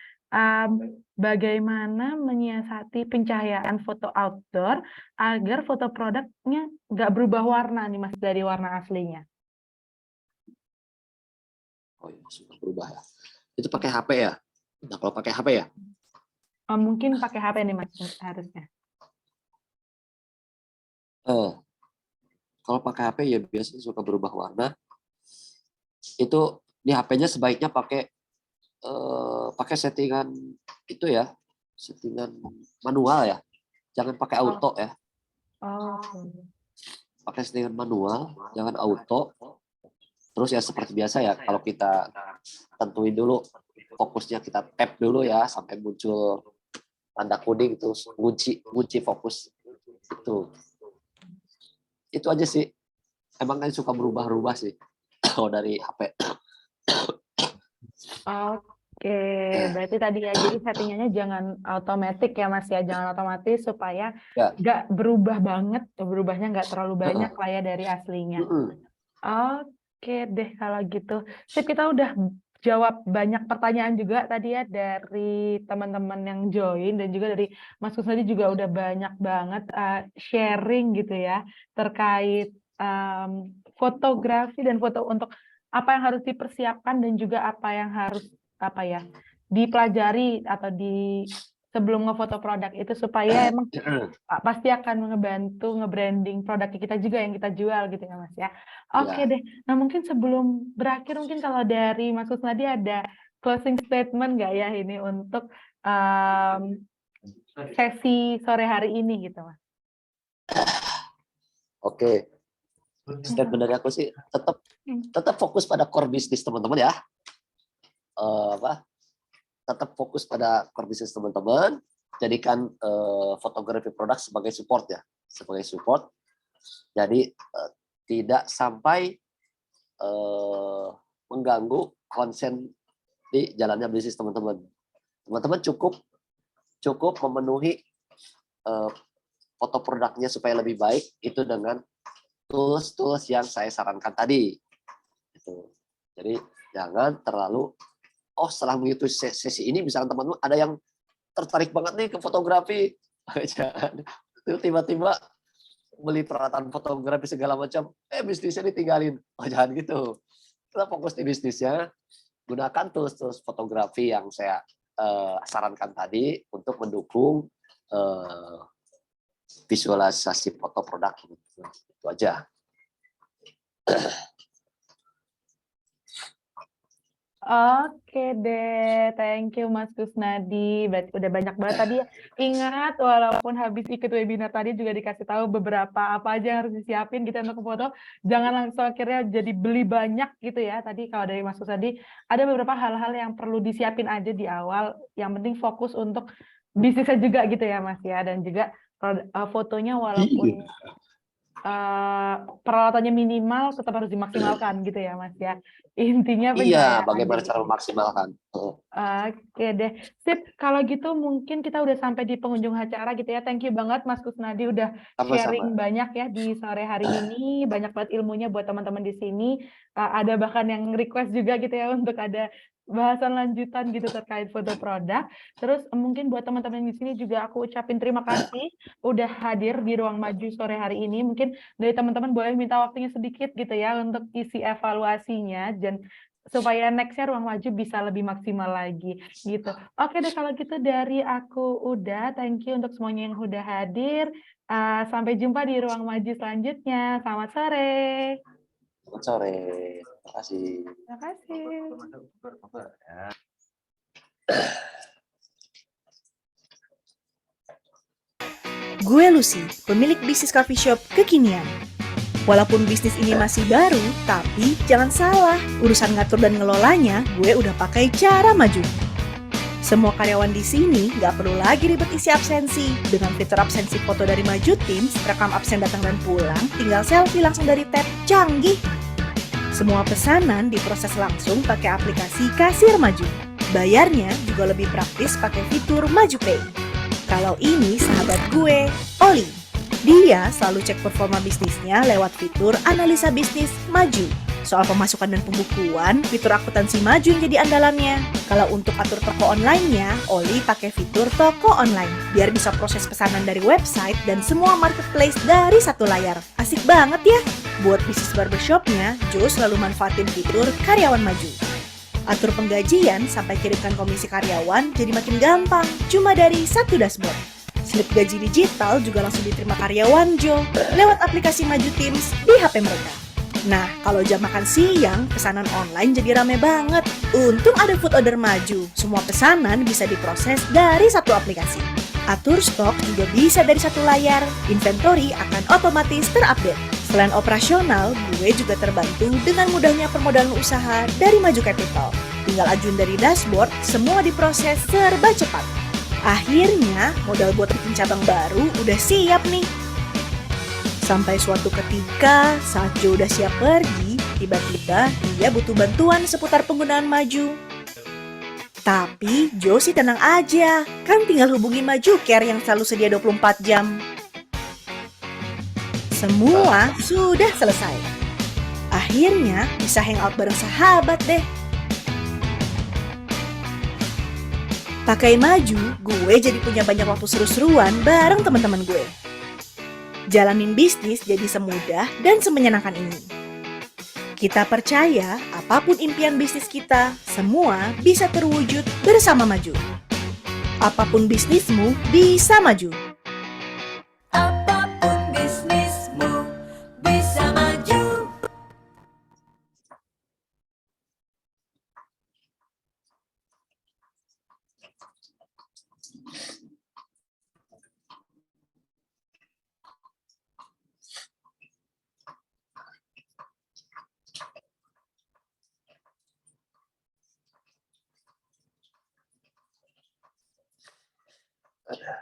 Bagaimana menyiasati pencahayaan foto outdoor agar foto produknya nggak berubah warna nih Mas dari warna aslinya? Oh iya, sudah berubah ya. Itu pakai HP ya? Nah, kalau pakai HP ya? Mungkin pakai HP nih Mas harusnya. Kalau pakai HP ya biasanya suka berubah warna. Itu di HP-nya sebaiknya pakai settingan itu ya, settingan manual ya. Jangan pakai auto ya. Pakai settingan manual, jangan auto. Terus ya seperti biasa ya, kalau kita tentuin dulu fokusnya, kita tap dulu ya sampai muncul tanda kuning, terus kunci fokus itu aja sih. Emang kan suka berubah-ubah sih kalau dari HP. Oke, berarti tadi ya, jadi settingannya jangan otomatis ya Mas ya, jangan otomatis supaya nggak berubah banget, berubahnya nggak terlalu banyak lah ya dari aslinya. Oke deh kalau gitu. Sip, kita udah jawab banyak pertanyaan juga tadi ya dari teman-teman yang join, dan juga dari Mas Kusnadi juga udah banyak banget sharing gitu ya terkait fotografi dan foto untuk apa yang harus dipersiapkan dan juga apa yang harus dipelajari atau sebelum ngefoto produk itu supaya emang pasti akan ngebantu nge-branding produk kita juga yang kita jual gitu ya Mas ya. Oke deh. Nah mungkin sebelum berakhir, mungkin kalau dari Mas Kusnadi ada closing statement nggak ya ini untuk sesi sore hari ini gitu Mas? Oke. Statement dari aku sih tetap fokus pada core bisnis teman-teman ya. Tetap fokus pada core bisnis teman-teman. Jadikan fotografi produk sebagai support ya, sebagai support. Jadi tidak sampai mengganggu konsen di jalannya bisnis teman-teman. Teman-teman cukup memenuhi eh, foto produknya supaya lebih baik itu dengan tools yang saya sarankan tadi. Gitu. Jadi jangan terlalu, setelah mengikuti sesi ini misalkan teman-teman ada yang tertarik banget nih ke fotografi, jangan tiba-tiba beli peralatan fotografi segala macam, bisnisnya ditinggalin. Jangan gitu. Kita fokus di bisnisnya, gunakan tools fotografi yang saya sarankan tadi untuk mendukung visualisasi foto produk. Itu aja. Oke deh, thank you Mas Kusnadi. Berarti udah banyak banget tadi ya. Ingat, walaupun habis ikut webinar tadi juga dikasih tahu beberapa apa aja yang harus disiapin gitu untuk foto. Jangan langsung akhirnya jadi beli banyak gitu ya. Tadi kalau dari Mas Kusnadi, ada beberapa hal-hal yang perlu disiapin aja di awal. Yang penting fokus untuk bisnisnya juga gitu ya Mas ya. Dan juga fotonya walaupun peralatannya minimal tetap harus dimaksimalkan gitu ya Mas ya. Intinya Iya, pencahayaan bagaimana cara di memaksimalkan. Oke deh, sip. Kalau gitu mungkin kita udah sampai di penghujung acara gitu ya. Thank you banget Mas Kusnadi udah Sama-sama. sharing banyak ya di sore hari ini. Banyak banget ilmunya buat teman-teman di sini. Ada bahkan yang request juga gitu ya untuk ada bahasan lanjutan gitu terkait foto produk. Terus mungkin buat teman-teman di sini juga aku ucapin terima kasih udah hadir di Ruang Maju sore hari ini. Mungkin dari teman-teman boleh minta waktunya sedikit gitu ya untuk isi evaluasinya dan supaya next-nya Ruang Maju bisa lebih maksimal lagi gitu. Oke deh kalau gitu dari aku udah, thank you untuk semuanya yang udah hadir. Sampai jumpa di Ruang Maju selanjutnya. Selamat sore. Selamat sore. Terima kasih. Terima kasih. Gue Lucy, pemilik bisnis coffee shop kekinian. Walaupun bisnis ini masih baru, tapi jangan salah, urusan ngatur dan ngelolanya gue udah pakai cara maju. Semua karyawan di sini nggak perlu lagi ribet isi absensi. Dengan fitur absensi foto dari Maju Teams, rekam absen datang dan pulang, tinggal selfie langsung dari tab canggih. Semua pesanan diproses langsung pakai aplikasi Kasir Maju. Bayarnya juga lebih praktis pakai fitur Maju Pay. Kalau ini sahabat gue, Oli. Dia selalu cek performa bisnisnya lewat fitur analisa bisnis Maju. Soal pemasukan dan pembukuan, fitur akuntansi Maju yang jadi andalannya. Kalau untuk atur toko online-nya, Oli pakai fitur toko online. Biar bisa proses pesanan dari website dan semua marketplace dari satu layar. Asik banget ya! Buat bisnis barbershop-nya, Joe selalu manfaatin fitur karyawan Maju. Atur penggajian sampai kirimkan komisi karyawan jadi makin gampang, cuma dari satu dashboard. Slip gaji digital juga langsung diterima karyawan Joe lewat aplikasi Maju Teams di HP mereka. Nah, kalau jam makan siang, pesanan online jadi rame banget. Untung ada food order Maju, semua pesanan bisa diproses dari satu aplikasi. Atur stok juga bisa dari satu layar, inventory akan otomatis terupdate. Selain operasional, gue juga terbantu dengan mudahnya permodalan usaha dari Maju Capital. Tinggal ajuin dari dashboard, semua diproses serba cepat. Akhirnya, modal buat bikin cabang baru udah siap nih. Sampai suatu ketika, saat Joe udah siap pergi, tiba-tiba dia butuh bantuan seputar penggunaan Maju. Tapi Joe sih tenang aja, kan tinggal hubungi Maju Care yang selalu sedia 24 jam. Semua sudah selesai. Akhirnya bisa hangout bareng sahabat deh. Pakai Maju, gue jadi punya banyak waktu seru-seruan bareng teman-teman gue. Jalanin bisnis jadi semudah dan semenyenangkan ini. Kita percaya apapun impian bisnis kita, semua bisa terwujud bersama Maju. Apapun bisnismu bisa maju. Apapun bisnismu bisa maju. Ada.